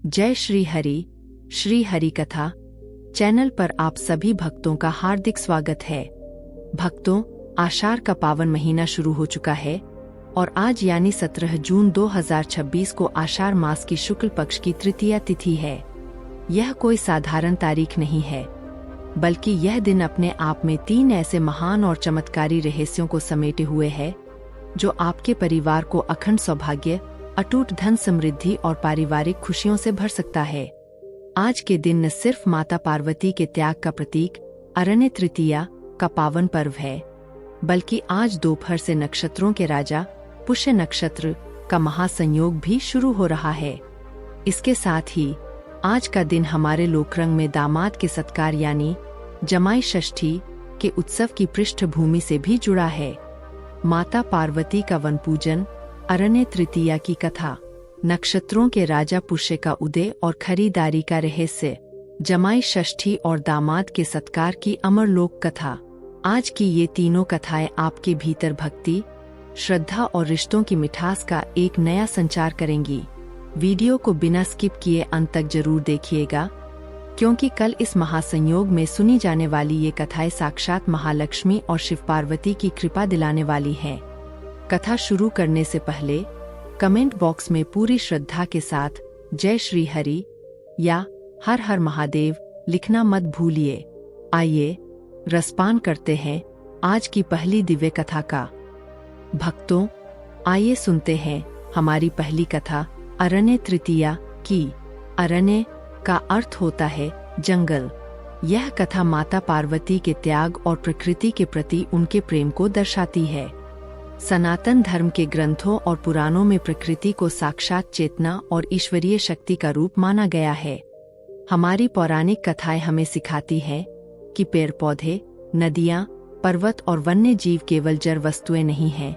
जय श्री हरि कथा चैनल पर आप सभी भक्तों का हार्दिक स्वागत है। भक्तों, आषाढ़ का पावन महीना शुरू हो चुका है और आज यानी 17 जून 2026 को आषाढ़ मास की शुक्ल पक्ष की तृतीया तिथि है। यह कोई साधारण तारीख नहीं है, बल्कि यह दिन अपने आप में 3 ऐसे महान और चमत्कारी रहस्यों को समेटे हुए है जो आपके परिवार को अखंड सौभाग्य, अटूट धन समृद्धि और पारिवारिक खुशियों से भर सकता है। आज के दिन न सिर्फ माता पार्वती के त्याग का प्रतीक अरण्य तृतीया का पावन पर्व है, बल्कि आज दोपहर से नक्षत्रों के राजा पुष्य नक्षत्र का महासंयोग भी शुरू हो रहा है। इसके साथ ही आज का दिन हमारे लोकरंग में दामाद के सत्कार यानी जमाई षष्ठी के उत्सव की पृष्ठभूमि से भी जुड़ा है। माता पार्वती का वन पूजन, अरण्य तृतीया की कथा, नक्षत्रों के राजा पुष्य का उदय और खरीदारी का रहस्य, जमाई षष्ठी और दामाद के सत्कार की अमर लोक कथा। आज की ये तीनों कथाएं आपके भीतर भक्ति, श्रद्धा और रिश्तों की मिठास का एक नया संचार करेंगी। वीडियो को बिना स्किप किए अंत तक जरूर देखिएगा, क्योंकि कल इस महासंयोग में सुनी जाने वाली ये कथाएं साक्षात महालक्ष्मी और शिव पार्वती की कृपा दिलाने वाली हैं। कथा शुरू करने से पहले कमेंट बॉक्स में पूरी श्रद्धा के साथ जय श्री हरि या हर हर महादेव लिखना मत भूलिए। आइए रसपान करते हैं आज की पहली दिव्य कथा का। भक्तों, आइए सुनते हैं हमारी पहली कथा अरण्य तृतीया की। अरण्य का अर्थ होता है जंगल। यह कथा माता पार्वती के त्याग और प्रकृति के प्रति उनके प्रेम को दर्शाती है। सनातन धर्म के ग्रंथों और पुराणों में प्रकृति को साक्षात चेतना और ईश्वरीय शक्ति का रूप माना गया है। हमारी पौराणिक कथाएं हमें सिखाती हैं कि पेड़ पौधे, नदियां, पर्वत और वन्य जीव केवल जड़ वस्तुएं नहीं हैं,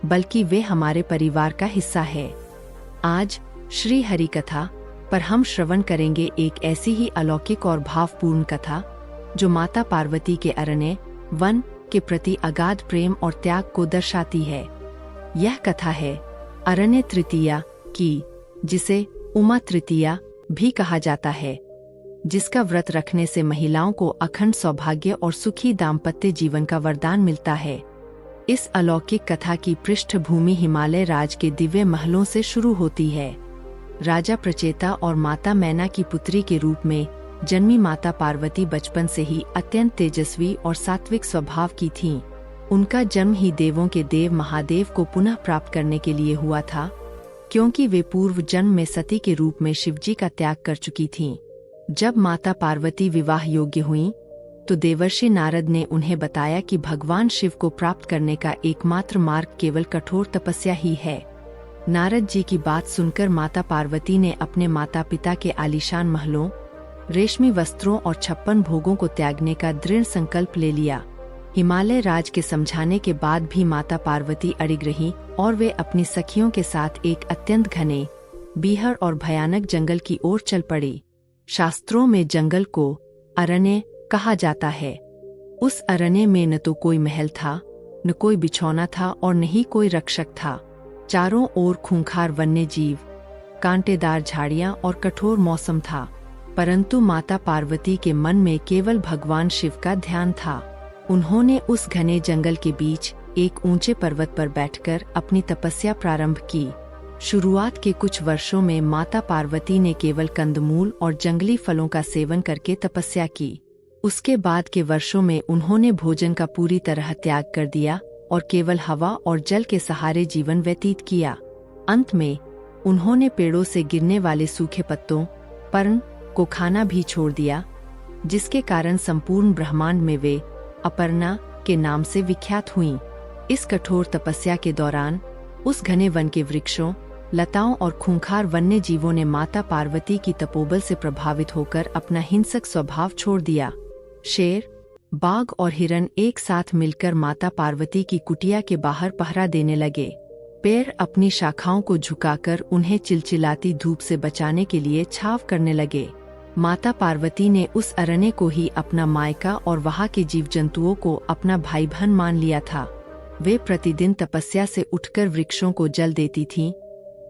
बल्कि वे हमारे परिवार का हिस्सा है। आज श्री हरि कथा पर हम श्रवण करेंगे एक ऐसी ही अलौकिक और भावपूर्ण कथा जो माता पार्वती के अरण्य वन के प्रति अगाध प्रेम और त्याग को दर्शाती है। यह कथा है अरण्य तृतीया की, जिसे उमा तृतीया भी कहा जाता है, जिसका व्रत रखने से महिलाओं को अखंड सौभाग्य और सुखी दाम्पत्य जीवन का वरदान मिलता है। इस अलौकिक कथा की पृष्ठभूमि हिमालय राज के दिव्य महलों से शुरू होती है। राजा प्रचेता और माता मैना की पुत्री के रूप में जन्मी माता पार्वती बचपन से ही अत्यंत तेजस्वी और सात्विक स्वभाव की थीं। उनका जन्म ही देवों के देव महादेव को पुनः प्राप्त करने के लिए हुआ था, क्योंकि वे पूर्व जन्म में सती के रूप में शिवजी का त्याग कर चुकी थीं। जब माता पार्वती विवाह योग्य हुईं, तो देवर्षि नारद ने उन्हें बताया कि भगवान शिव को प्राप्त करने का एकमात्र मार्ग केवल कठोर तपस्या ही है। नारद जी की बात सुनकर माता पार्वती ने अपने माता पिता के आलीशान महलों, रेशमी वस्त्रों और 56 भोगों को त्यागने का दृढ़ संकल्प ले लिया। हिमालय राज के समझाने के बाद भी माता पार्वती अड़िग रही और वे अपनी सखियों के साथ एक अत्यंत घने, बीहड़ और भयानक जंगल की ओर चल पड़ी। शास्त्रों में जंगल को अरण्य कहा जाता है। उस अरण्य में न तो कोई महल था, न कोई बिछौना था और न ही कोई रक्षक था। चारों ओर खूंखार वन्य जीव, कांटेदार झाड़ियां और कठोर मौसम था, परंतु माता पार्वती के मन में केवल भगवान शिव का ध्यान था। उन्होंने उस घने जंगल के बीच एक ऊंचे पर्वत पर बैठकर अपनी तपस्या प्रारंभ की। शुरुआत के कुछ वर्षों में माता पार्वती ने केवल कंदमूल और जंगली फलों का सेवन करके तपस्या की। उसके बाद के वर्षों में उन्होंने भोजन का पूरी तरह त्याग कर दिया और केवल हवा और जल के सहारे जीवन व्यतीत किया। अंत में उन्होंने पेड़ों से गिरने वाले सूखे पत्तों, पर्ण को खाना भी छोड़ दिया, जिसके कारण संपूर्ण ब्रह्मांड में वे अपर्णा के नाम से विख्यात हुईं। इस कठोर तपस्या के दौरान उस घने वन के वृक्षों, लताओं और खूंखार वन्य जीवों ने माता पार्वती की तपोबल से प्रभावित होकर अपना हिंसक स्वभाव छोड़ दिया। शेर, बाघ और हिरण एक साथ मिलकर माता पार्वती की कुटिया के बाहर पहरा देने लगे। पेड़ अपनी शाखाओं को झुकाकर उन्हें चिलचिलाती धूप से बचाने के लिए छाव करने लगे। माता पार्वती ने उस अरण्य को ही अपना मायका और वहां के जीव जंतुओं को अपना भाई बहन मान लिया था। वे प्रतिदिन तपस्या से उठकर वृक्षों को जल देती थीं,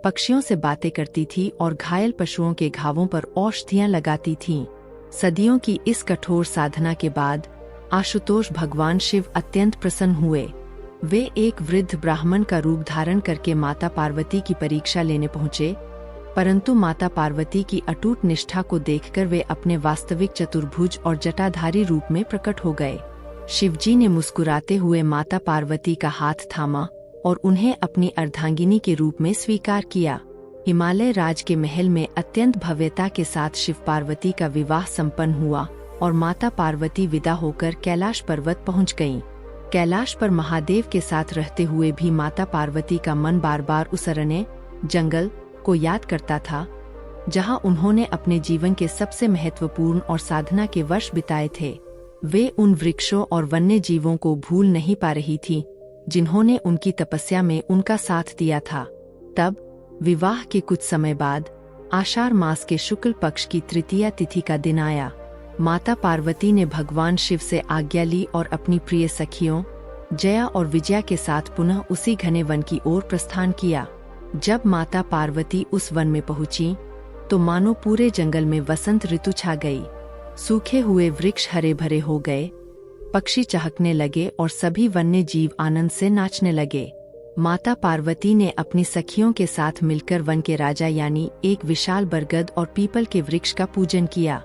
पक्षियों से बातें करती थी और घायल पशुओं के घावों पर औषधियां लगाती थीं। सदियों की इस कठोर साधना के बाद आशुतोष भगवान शिव अत्यंत प्रसन्न हुए। वे एक वृद्ध ब्राह्मण का रूप धारण करके माता पार्वती की परीक्षा लेने पहुँचे, परंतु माता पार्वती की अटूट निष्ठा को देखकर वे अपने वास्तविक चतुर्भुज और जटाधारी रूप में प्रकट हो गए। शिवजी ने मुस्कुराते हुए माता पार्वती का हाथ थामा और उन्हें अपनी अर्धांगिनी के रूप में स्वीकार किया। हिमालय राज के महल में अत्यंत भव्यता के साथ शिव पार्वती का विवाह संपन्न हुआ और माता पार्वती विदा होकर कैलाश पर्वत पहुंच गईं। कैलाश पर महादेव के साथ रहते हुए भी माता पार्वती का मन बार बार उस अरण्य जंगल को याद करता था, जहां उन्होंने अपने जीवन के सबसे महत्वपूर्ण और साधना के वर्ष बिताए थे। वे उन वृक्षों और वन्य जीवों को भूल नहीं पा रही थी, जिन्होंने उनकी तपस्या में उनका साथ दिया था। तब विवाह के कुछ समय बाद आषाढ़ मास के शुक्ल पक्ष की तृतीया तिथि का दिन आया। माता पार्वती ने भगवान शिव से आज्ञा ली और अपनी प्रिय सखियों जया और विजया के साथ पुनः उसी घने वन की ओर प्रस्थान किया। जब माता पार्वती उस वन में पहुंची तो मानो पूरे जंगल में वसंत ऋतु छा गई। सूखे हुए वृक्ष हरे भरे हो गए, पक्षी चहकने लगे और सभी वन्य जीव आनंद से नाचने लगे। माता पार्वती ने अपनी सखियों के साथ मिलकर वन के राजा यानी एक विशाल बरगद और पीपल के वृक्ष का पूजन किया।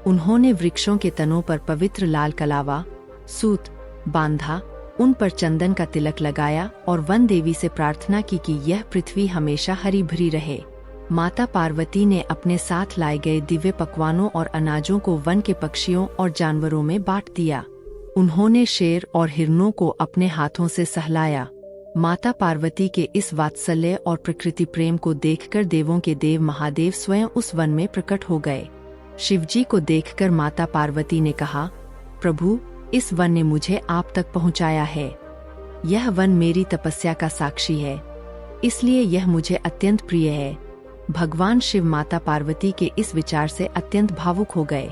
उन्होंने वृक्षों के तनों पर पवित्र लाल कलावा सूत बांधा, उन पर चंदन का तिलक लगाया और वन देवी से प्रार्थना की कि यह पृथ्वी हमेशा हरी भरी रहे। माता पार्वती ने अपने साथ लाए गए दिव्य पकवानों और अनाजों को वन के पक्षियों और जानवरों में बांट दिया। उन्होंने शेर और हिरणों को अपने हाथों से सहलाया। माता पार्वती के इस वात्सल्य और प्रकृति प्रेम को देखकर देवों के देव महादेव स्वयं उस वन में प्रकट हो गए। शिवजी को देखकर माता पार्वती ने कहा, प्रभु, इस वन ने मुझे आप तक पहुंचाया है। यह वन मेरी तपस्या का साक्षी है, इसलिए यह मुझे अत्यंत प्रिय है। भगवान शिव माता पार्वती के इस विचार से अत्यंत भावुक हो गए।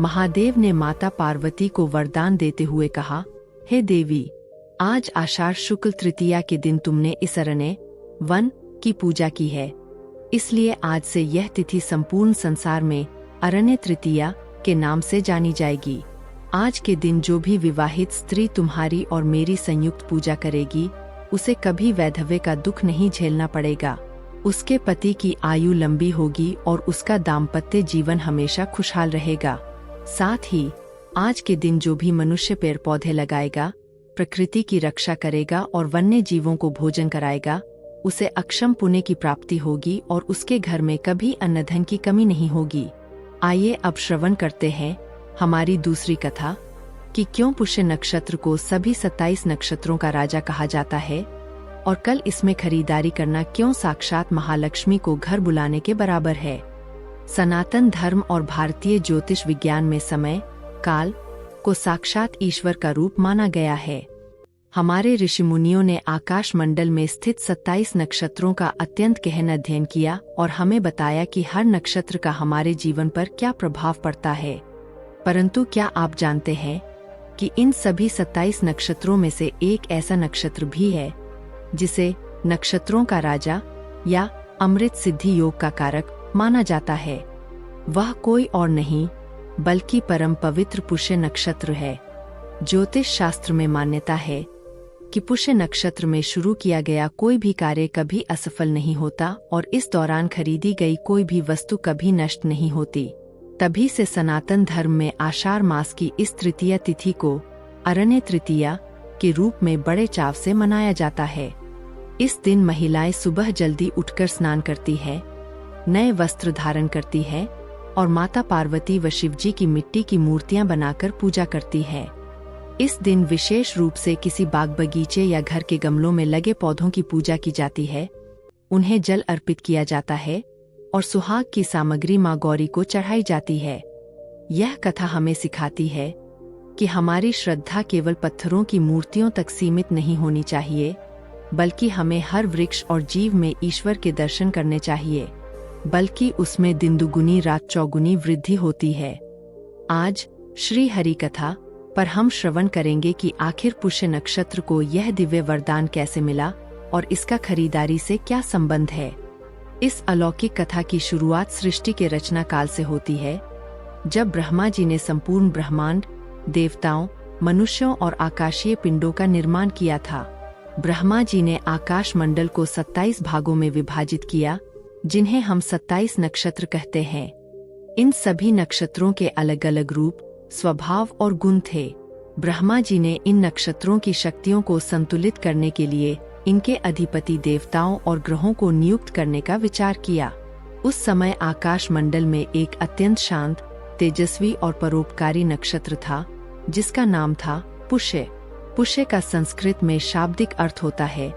महादेव ने माता पार्वती को वरदान देते हुए कहा, हे देवी, आज आषाढ़ शुक्ल तृतीया के दिन तुमने इस अरण्य वन की पूजा की है, इसलिए आज से यह तिथि संपूर्ण संसार में अरण्य तृतीया के नाम से जानी जाएगी। आज के दिन जो भी विवाहित स्त्री तुम्हारी और मेरी संयुक्त पूजा करेगी, उसे कभी वैधव्य का दुख नहीं झेलना पड़ेगा। उसके पति की आयु लंबी होगी और उसका दाम्पत्य जीवन हमेशा खुशहाल रहेगा। साथ ही आज के दिन जो भी मनुष्य पेड़ पौधे लगाएगा, प्रकृति की रक्षा करेगा और वन्य जीवों को भोजन कराएगा, उसे अक्षम पुण्य की प्राप्ति होगी और उसके घर में कभी अन्नधन की कमी नहीं होगी। आइए अब श्रवण करते हैं हमारी दूसरी कथा कि क्यों पुष्य नक्षत्र को सभी 27 नक्षत्रों का राजा कहा जाता है और कल इसमें खरीदारी करना क्यों साक्षात महालक्ष्मी को घर बुलाने के बराबर है। सनातन धर्म और भारतीय ज्योतिष विज्ञान में समय काल को साक्षात ईश्वर का रूप माना गया है। हमारे ऋषि मुनियों ने आकाश मंडल में स्थित 27 नक्षत्रों का अत्यंत गहन अध्ययन किया और हमें बताया कि हर नक्षत्र का हमारे जीवन पर क्या प्रभाव पड़ता है। परंतु क्या आप जानते हैं कि इन सभी 27 नक्षत्रों में से एक ऐसा नक्षत्र भी है जिसे नक्षत्रों का राजा या अमृत सिद्धि योग का कारक माना जाता है। वह कोई और नहीं बल्कि परम पवित्र पुष्य नक्षत्र है। ज्योतिष शास्त्र में मान्यता है कि पुष्य नक्षत्र में शुरू किया गया कोई भी कार्य कभी असफल नहीं होता और इस दौरान खरीदी गई कोई भी वस्तु कभी नष्ट नहीं होती। तभी से सनातन धर्म में आषाढ़ मास की इस तृतीया तिथि को अरण्य तृतीया के रूप में बड़े चाव से मनाया जाता है। इस दिन महिलाएं सुबह जल्दी उठकर स्नान करती है, नए वस्त्र धारण करती है और माता पार्वती व शिवजी की मिट्टी की मूर्तियां बनाकर पूजा करती है। इस दिन विशेष रूप से किसी बाग बगीचे या घर के गमलों में लगे पौधों की पूजा की जाती है, उन्हें जल अर्पित किया जाता है और सुहाग की सामग्री मां गौरी को चढ़ाई जाती है। यह कथा हमें सिखाती है कि हमारी श्रद्धा केवल पत्थरों की मूर्तियों तक सीमित नहीं होनी चाहिए, बल्कि हमें हर वृक्ष और जीव में ईश्वर के दर्शन करने चाहिए, बल्कि उसमें दिन दुगुनी रात चौगुनी वृद्धि होती है। आज श्री हरि कथा पर हम श्रवण करेंगे कि आखिर पुष्य नक्षत्र को यह दिव्य वरदान कैसे मिला और इसका खरीदारी से क्या संबंध है। इस अलौकिक कथा की शुरुआत सृष्टि के रचना काल से होती है, जब ब्रह्मा जी ने संपूर्ण ब्रह्मांड, देवताओं, मनुष्यों और आकाशीय पिंडों का निर्माण किया था। ब्रह्मा जी ने आकाश मंडल को 27 भागों में विभाजित किया, जिन्हें हम 27 नक्षत्र कहते हैं। इन सभी नक्षत्रों के अलग अलग रूप, स्वभाव और गुण थे। ब्रह्मा जी ने इन नक्षत्रों की शक्तियों को संतुलित करने के लिए इनके अधिपति देवताओं और ग्रहों को नियुक्त करने का विचार किया। उस समय आकाश मंडल में एक अत्यंत शांत, तेजस्वी और परोपकारी नक्षत्र था, जिसका नाम था पुष्य। पुष्य का संस्कृत में शाब्दिक अर्थ होता है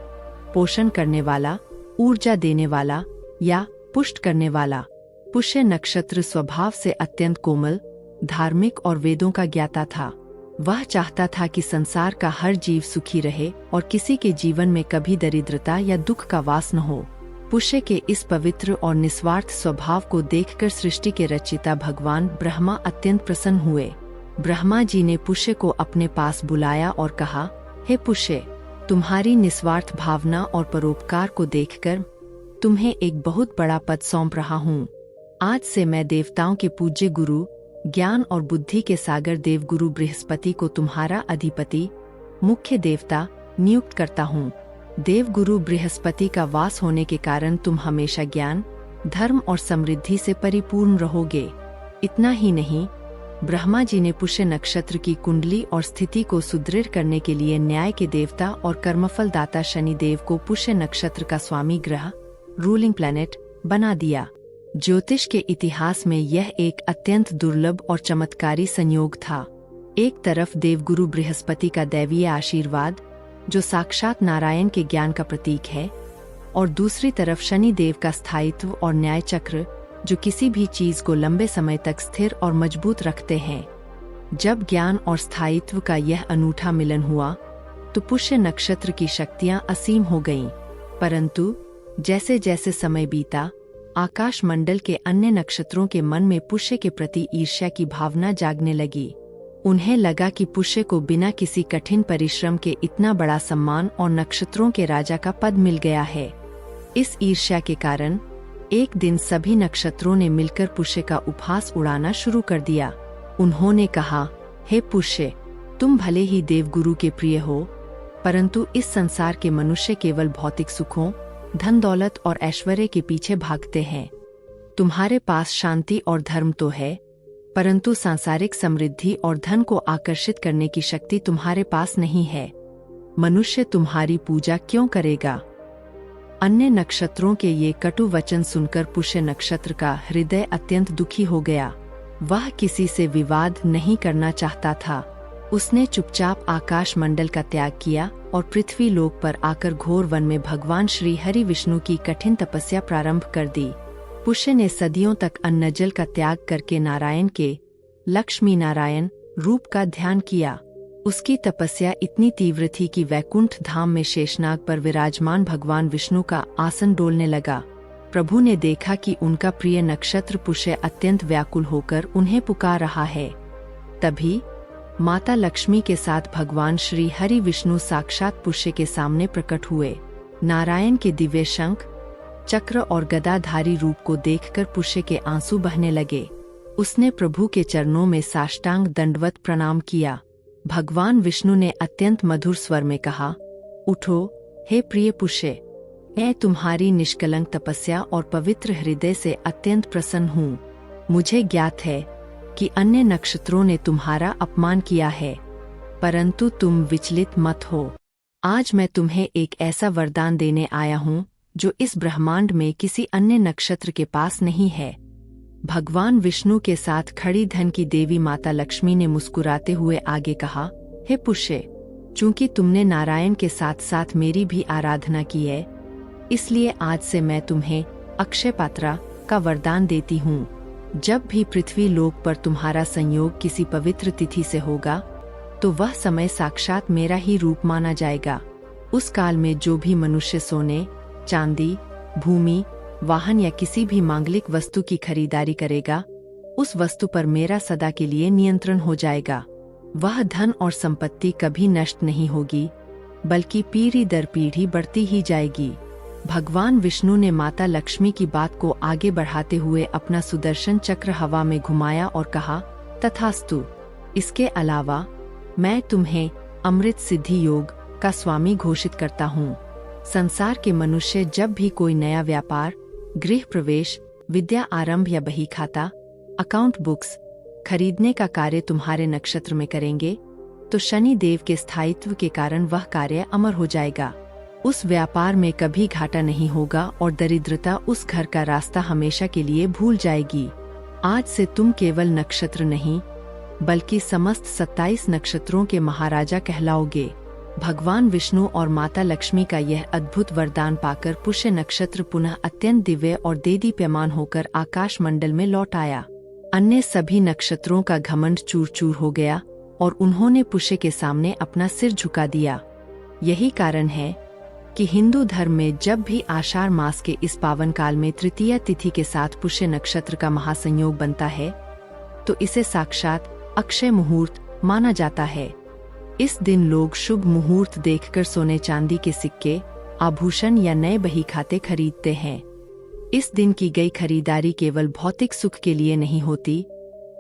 पोषण करने वाला, ऊर्जा देने वाला या पुष्ट करने वाला। पुष्य नक्षत्र स्वभाव से अत्यंत कोमल, धार्मिक और वेदों का ज्ञाता था। वह चाहता था कि संसार का हर जीव सुखी रहे और किसी के जीवन में कभी दरिद्रता या दुख का वास न हो। पुष्य के इस पवित्र और निस्वार्थ स्वभाव को देखकर सृष्टि के रचयिता भगवान ब्रह्मा अत्यंत प्रसन्न हुए। ब्रह्मा जी ने पुष्य को अपने पास बुलाया और कहा, हे पुष्य, तुम्हारी निस्वार्थ भावना और परोपकार को देखकर तुम्हें एक बहुत बड़ा पद सौंप रहा हूँ। आज से मैं देवताओं के पूज्य गुरु, ज्ञान और बुद्धि के सागर देवगुरु बृहस्पति को तुम्हारा अधिपति, मुख्य देवता नियुक्त करता हूँ। देवगुरु बृहस्पति का वास होने के कारण तुम हमेशा ज्ञान, धर्म और समृद्धि से परिपूर्ण रहोगे। इतना ही नहीं, ब्रह्मा जी ने पुष्य नक्षत्र की कुंडली और स्थिति को सुदृढ़ करने के लिए न्याय के देवता और कर्मफल दाता शनि देव को पुष्य नक्षत्र का स्वामी ग्रह, रूलिंग प्लैनेट, बना दिया। ज्योतिष के इतिहास में यह एक अत्यंत दुर्लभ और चमत्कारी संयोग था। एक तरफ देवगुरु बृहस्पति का दैवीय आशीर्वाद, जो साक्षात नारायण के ज्ञान का प्रतीक है, और दूसरी तरफ शनि देव का स्थायित्व और न्याय चक्र, जो किसी भी चीज को लंबे समय तक स्थिर और मजबूत रखते हैं। जब ज्ञान और स्थायित्व का यह अनूठा मिलन हुआ, तो पुष्य नक्षत्र की शक्तियां असीम हो गईं। परंतु जैसे जैसे समय बीता, आकाश मंडल के अन्य नक्षत्रों के मन में पुष्य के प्रति ईर्ष्या की भावना जागने लगी। उन्हें लगा कि पुष्य को बिना किसी कठिन परिश्रम के इतना बड़ा सम्मान और नक्षत्रों के राजा का पद मिल गया है। इस ईर्ष्या के कारण एक दिन सभी नक्षत्रों ने मिलकर पुष्य का उपहास उड़ाना शुरू कर दिया। उन्होंने कहा, हे पुष्य, तुम भले ही देवगुरु के प्रिय हो, परंतु इस संसार के मनुष्य केवल भौतिक सुखों, धन दौलत और ऐश्वर्य के पीछे भागते हैं। तुम्हारे पास शांति और धर्म तो है, परंतु सांसारिक समृद्धि और धन को आकर्षित करने की शक्ति तुम्हारे पास नहीं है। मनुष्य तुम्हारी पूजा क्यों करेगा? अन्य नक्षत्रों के ये कटु वचन सुनकर पुष्य नक्षत्र का हृदय अत्यंत दुखी हो गया। वह किसी से विवाद नहीं करना चाहता था। उसने चुपचाप आकाश मंडल का त्याग किया और पृथ्वी लोक पर आकर घोर वन में भगवान श्री हरि विष्णु की कठिन तपस्या प्रारंभ कर दी। पुष्य ने सदियों तक अन्न जल का त्याग करके नारायण के, लक्ष्मी नारायण रूप का ध्यान किया। उसकी तपस्या इतनी तीव्र थी कि वैकुंठ धाम में शेषनाग पर विराजमान भगवान विष्णु का आसन डोलने लगा। प्रभु ने देखा कि उनका प्रिय नक्षत्र पुष्य अत्यंत व्याकुल होकर उन्हें पुकार रहा है। तभी माता लक्ष्मी के साथ भगवान श्री हरि विष्णु साक्षात पुष्य के सामने प्रकट हुए। नारायण के दिव्य शंख, चक्र और गदाधारी रूप को देखकर पुष्य के आंसू बहने लगे। उसने प्रभु के चरणों में साष्टांग दंडवत प्रणाम किया। भगवान विष्णु ने अत्यंत मधुर स्वर में कहा, उठो हे प्रिय पुष्य, मैं तुम्हारी निष्कलंक तपस्या और पवित्र हृदय से अत्यंत प्रसन्न हूँ। मुझे ज्ञात है कि अन्य नक्षत्रों ने तुम्हारा अपमान किया है, परंतु तुम विचलित मत हो। आज मैं तुम्हें एक ऐसा वरदान देने आया हूँ जो इस ब्रह्मांड में किसी अन्य नक्षत्र के पास नहीं है। भगवान विष्णु के साथ खड़ी धन की देवी माता लक्ष्मी ने मुस्कुराते हुए आगे कहा, हे पुष्य, चूंकि तुमने नारायण के साथ साथ मेरी भी आराधना की है, इसलिए आज से मैं तुम्हें अक्षय पात्रा का वरदान देती हूँ। जब भी पृथ्वी लोक पर तुम्हारा संयोग किसी पवित्र तिथि से होगा, तो वह समय साक्षात मेरा ही रूप माना जाएगा। उस काल में जो भी मनुष्य सोने, चांदी, भूमि, वाहन या किसी भी मांगलिक वस्तु की खरीदारी करेगा, उस वस्तु पर मेरा सदा के लिए नियंत्रण हो जाएगा। वह धन और संपत्ति कभी नष्ट नहीं होगी, बल्कि पीढ़ी दर पीढ़ी बढ़ती ही जाएगी। भगवान विष्णु ने माता लक्ष्मी की बात को आगे बढ़ाते हुए अपना सुदर्शन चक्र हवा में घुमाया और कहा, तथास्तु। इसके अलावा मैं तुम्हें अमृत सिद्धि योग का स्वामी घोषित करता हूँ। संसार के मनुष्य जब भी कोई नया व्यापार, गृह प्रवेश, विद्या आरंभ या बही खाता, अकाउंट बुक्स खरीदने का कार्य तुम्हारे नक्षत्र में करेंगे, तो शनि देव के स्थायित्व के कारण वह कार्य अमर हो जाएगा। उस व्यापार में कभी घाटा नहीं होगा और दरिद्रता उस घर का रास्ता हमेशा के लिए भूल जाएगी। आज से तुम केवल नक्षत्र नहीं, बल्कि समस्त 27 नक्षत्रों के महाराजा कहलाओगे। भगवान विष्णु और माता लक्ष्मी का यह अद्भुत वरदान पाकर पुष्य नक्षत्र पुनः अत्यंत दिव्य और देदीप्यमान होकर आकाश मंडल में लौट आया। अन्य सभी नक्षत्रों का घमंड चूर चूर हो गया और उन्होंने पुष्य के सामने अपना सिर झुका दिया। यही कारण है कि हिंदू धर्म में जब भी आषाढ़ मास के इस पावन काल में तृतीया तिथि के साथ पुष्य नक्षत्र का महासंयोग बनता है, तो इसे साक्षात अक्षय मुहूर्त माना जाता है। इस दिन लोग शुभ मुहूर्त देखकर सोने चांदी के सिक्के, आभूषण या नए बही खाते खरीदते हैं। इस दिन की गई खरीदारी केवल भौतिक सुख के लिए नहीं होती,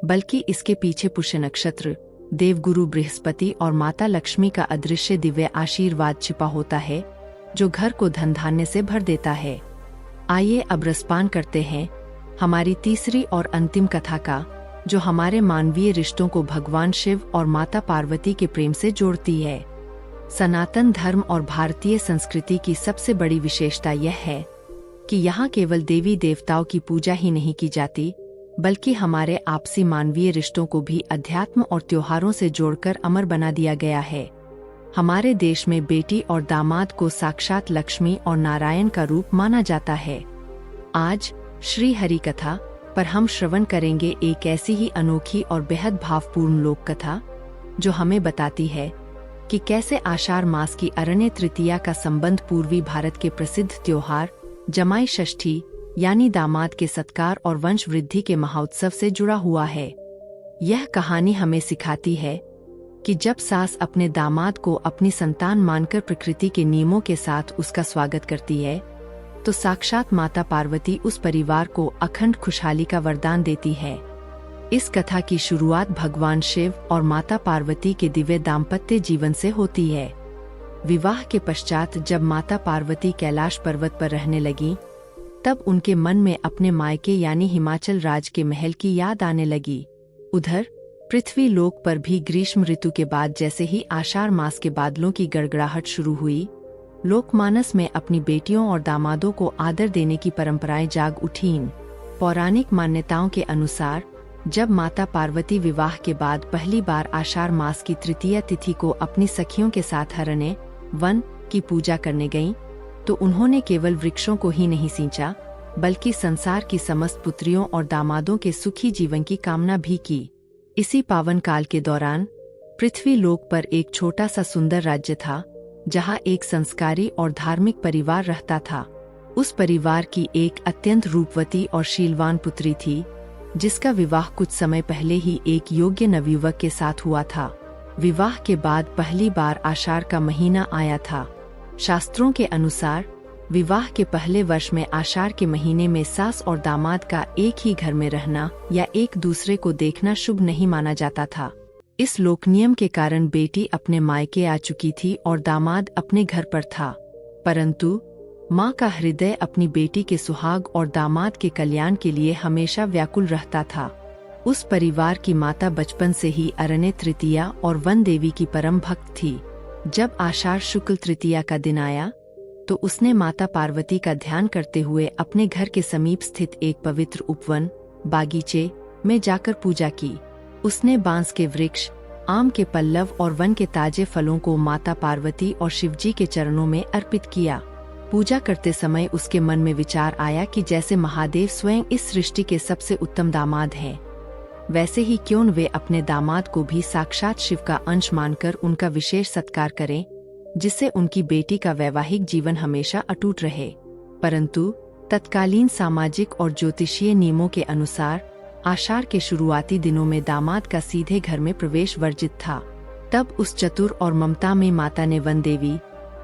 बल्कि इसके पीछे पुष्य नक्षत्र, देवगुरु बृहस्पति और माता लक्ष्मी का अदृश्य दिव्य आशीर्वाद छिपा होता है, जो घर को धन धान्य से भर देता है। आइए अब रसपान करते हैं हमारी तीसरी और अंतिम कथा का, जो हमारे मानवीय रिश्तों को भगवान शिव और माता पार्वती के प्रेम से जोड़ती है। सनातन धर्म और भारतीय संस्कृति की सबसे बड़ी विशेषता यह है कि यहाँ केवल देवी देवताओं की पूजा ही नहीं की जाती, बल्कि हमारे आपसी मानवीय रिश्तों को भी अध्यात्म और त्योहारों से जोड़कर अमर बना दिया गया है। हमारे देश में बेटी और दामाद को साक्षात लक्ष्मी और नारायण का रूप माना जाता है। आज श्री हरि कथा पर हम श्रवण करेंगे एक ऐसी ही अनोखी और बेहद भावपूर्ण लोक कथा, जो हमें बताती है कि कैसे आषाढ़ मास की अरण्य तृतीया का संबंध पूर्वी भारत के प्रसिद्ध त्योहार जमाई षष्ठी यानी दामाद के सत्कार और वंश वृद्धि के महोत्सव से जुड़ा हुआ है। यह कहानी हमें सिखाती है कि जब सास अपने दामाद को अपनी संतान मानकर प्रकृति के नियमों के साथ उसका स्वागत करती है, तो साक्षात माता पार्वती उस परिवार को अखंड खुशहाली का वरदान देती है। इस कथा की शुरुआत भगवान शिव और माता पार्वती के दिव्य दाम्पत्य जीवन से होती है। विवाह के पश्चात जब माता पार्वती कैलाश पर्वत पर रहने लगी, तब उनके मन में अपने मायके यानी हिमाचल राज्य के महल की याद आने लगी। उधर पृथ्वी लोक पर भी ग्रीष्म ऋतु के बाद जैसे ही आषाढ़ मास के बादलों की गड़गड़ाहट शुरू हुई, लोकमानस में अपनी बेटियों और दामादों को आदर देने की परंपराएं जाग उठीं। पौराणिक मान्यताओं के अनुसार जब माता पार्वती विवाह के बाद पहली बार आषाढ़ मास की तृतीया तिथि को अपनी सखियों के साथ हरने वन की पूजा करने गईं, तो उन्होंने केवल वृक्षों को ही नहीं सींचा, बल्कि संसार की समस्त पुत्रियों और दामादों के सुखी जीवन की कामना भी की। इसी पावन काल के दौरान पृथ्वी लोक पर एक छोटा सा सुंदर राज्य था, जहाँ एक संस्कारी और धार्मिक परिवार रहता था। उस परिवार की एक अत्यंत रूपवती और शीलवान पुत्री थी, जिसका विवाह कुछ समय पहले ही एक योग्य नवयुवक के साथ हुआ था। विवाह के बाद पहली बार आषाढ़ का महीना आया था। शास्त्रों के अनुसार विवाह के पहले वर्ष में आषाढ़ के महीने में सास और दामाद का एक ही घर में रहना या एक दूसरे को देखना शुभ नहीं माना जाता था। इस लोक नियम के कारण बेटी अपने मायके आ चुकी थी और दामाद अपने घर पर था, परंतु माँ का हृदय अपनी बेटी के सुहाग और दामाद के कल्याण के लिए हमेशा व्याकुल रहता था। उस परिवार की माता बचपन से ही अरण्य तृतीया और वन देवी की परम भक्त थी। जब आषाढ़ शुक्ल तृतीया का दिन आया, तो उसने माता पार्वती का ध्यान करते हुए अपने घर के समीप स्थित एक पवित्र उपवन बागीचे में जाकर पूजा की। उसने बांस के वृक्ष, आम के पल्लव और वन के ताजे फलों को माता पार्वती और शिवजी के चरणों में अर्पित किया। पूजा करते समय उसके मन में विचार आया कि जैसे महादेव स्वयं इस सृष्टि के सबसे उत्तम दामाद हैं, वैसे ही क्यों न वे अपने दामाद को भी साक्षात शिव का अंश मानकर उनका विशेष सत्कार करें, जिससे उनकी बेटी का वैवाहिक जीवन हमेशा अटूट रहे। परंतु तत्कालीन सामाजिक और ज्योतिषीय नियमों के अनुसार आषाढ़ के शुरुआती दिनों में दामाद का सीधे घर में प्रवेश वर्जित था। तब उस चतुर और ममता में माता ने वन देवी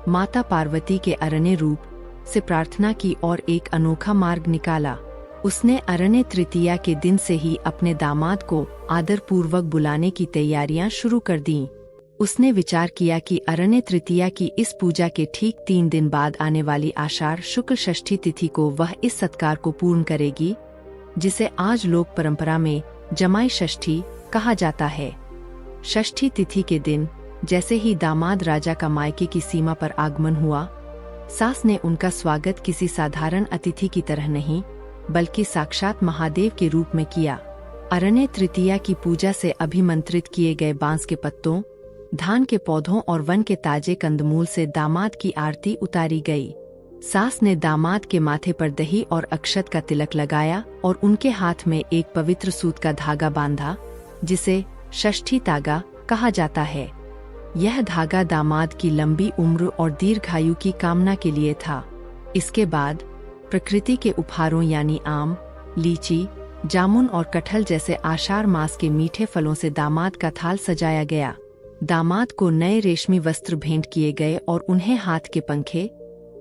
माता पार्वती के अरण्य रूप से प्रार्थना की और एक अनोखा मार्ग निकाला। उसने अरण्य तृतीया के दिन से ही अपने दामाद को आदरपूर्वक बुलाने की तैयारियां शुरू कर दीं। उसने विचार किया कि अरण्य तृतीया की इस पूजा के ठीक 3 दिन बाद आने वाली आषाढ़ शुक्ल षष्ठी तिथि को वह इस सत्कार को पूर्ण करेगी, जिसे आज लोक परंपरा में जमाई षष्ठी कहा जाता है। षष्ठी तिथि के दिन जैसे ही दामाद राजा का मायके की सीमा पर आगमन हुआ, सास ने उनका स्वागत किसी साधारण अतिथि की तरह नहीं, बल्कि साक्षात महादेव के रूप में किया। अरण्य तृतीया की पूजा से अभिमंत्रित किए गए बांस के पत्तों, धान के पौधों और वन के ताजे कंदमूल से दामाद की आरती उतारी गई। सास ने दामाद के माथे पर दही और अक्षत का तिलक लगाया और उनके हाथ में एक पवित्र सूत का धागा बांधा, जिसे षष्ठी तागा कहा जाता है। यह धागा दामाद की लंबी उम्र और दीर्घायु की कामना के लिए था। इसके बाद प्रकृति के उपहारों यानी आम, लीची, जामुन और कटहल जैसे आषाढ़ मास के मीठे फलों से दामाद का थाल सजाया गया। दामाद को नए रेशमी वस्त्र भेंट किए गए और उन्हें हाथ के पंखे,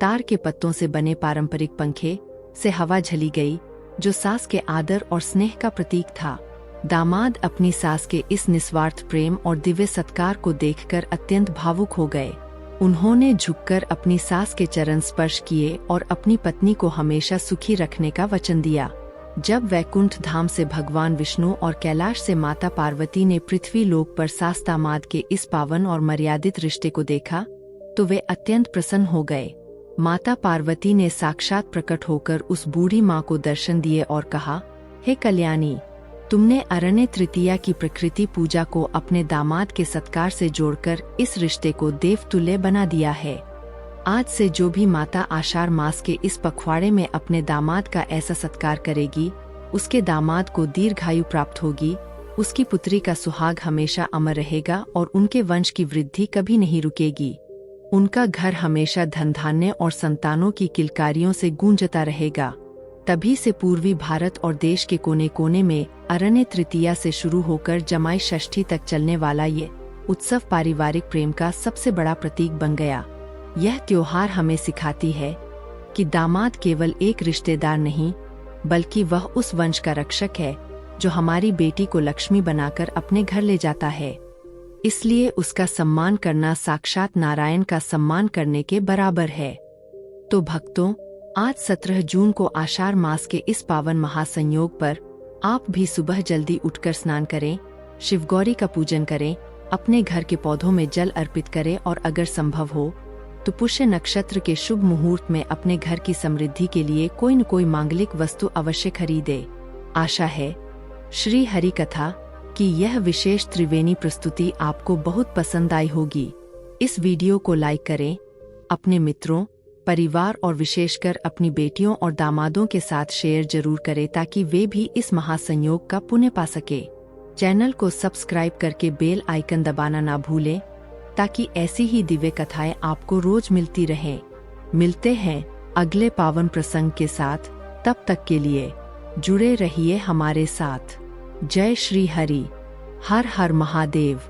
तार के पत्तों से बने पारंपरिक पंखे से हवा झली गई, जो सास के आदर और स्नेह का प्रतीक था। दामाद अपनी सास के इस निस्वार्थ प्रेम और दिव्य सत्कार को देखकर अत्यंत भावुक हो गए। उन्होंने झुककर अपनी सास के चरण स्पर्श किए और अपनी पत्नी को हमेशा सुखी रखने का वचन दिया। जब वैकुंठ धाम से भगवान विष्णु और कैलाश से माता पार्वती ने पृथ्वी लोक पर सास दामाद के इस पावन और मर्यादित रिश्ते को देखा, तो वे अत्यंत प्रसन्न हो गए। माता पार्वती ने साक्षात प्रकट होकर उस बूढ़ी माँ को दर्शन दिए और कहा, हे कल्याणी, तुमने अरण्य तृतीया की प्रकृति पूजा को अपने दामाद के सत्कार से जोड़कर इस रिश्ते को देवतुल्य बना दिया है। आज से जो भी माता आषाढ़ मास के इस पखवाड़े में अपने दामाद का ऐसा सत्कार करेगी, उसके दामाद को दीर्घायु प्राप्त होगी, उसकी पुत्री का सुहाग हमेशा अमर रहेगा और उनके वंश की वृद्धि कभी नहीं रुकेगी। उनका घर हमेशा धन धान्य और संतानों की किलकारियों से गूंजता रहेगा। तभी से पूर्वी भारत और देश के कोने कोने में अरण्य तृतीया से शुरू होकर जमाई षष्ठी तक चलने वाला ये उत्सव पारिवारिक प्रेम का सबसे बड़ा प्रतीक बन गया। यह त्योहार हमें सिखाती है कि दामाद केवल एक रिश्तेदार नहीं, बल्कि वह उस वंश का रक्षक है जो हमारी बेटी को लक्ष्मी बनाकर अपने घर ले जाता है। इसलिए उसका सम्मान करना साक्षात नारायण का सम्मान करने के बराबर है। तो भक्तों, आज 17 जून को आषाढ़ मास के इस पावन महासंयोग पर आप भी सुबह जल्दी उठकर स्नान करें, शिवगौरी का पूजन करें, अपने घर के पौधों में जल अर्पित करें और अगर संभव हो तो पुष्य नक्षत्र के शुभ मुहूर्त में अपने घर की समृद्धि के लिए कोई न कोई मांगलिक वस्तु अवश्य खरीदे। आशा है श्री हरि कथा की यह विशेष त्रिवेणी प्रस्तुति आपको बहुत पसंद आई होगी। इस वीडियो को लाइक करें, अपने मित्रों, परिवार और विशेषकर अपनी बेटियों और दामादों के साथ शेयर जरूर करें ताकि वे भी इस महासंयोग का पुण्य पा सके। चैनल को सब्सक्राइब करके बेल आइकन दबाना ना भूलें ताकि ऐसी ही दिव्य कथाएं आपको रोज मिलती रहें। मिलते हैं अगले पावन प्रसंग के साथ, तब तक के लिए जुड़े रहिए हमारे साथ। जय श्री हरि, हर हर महादेव।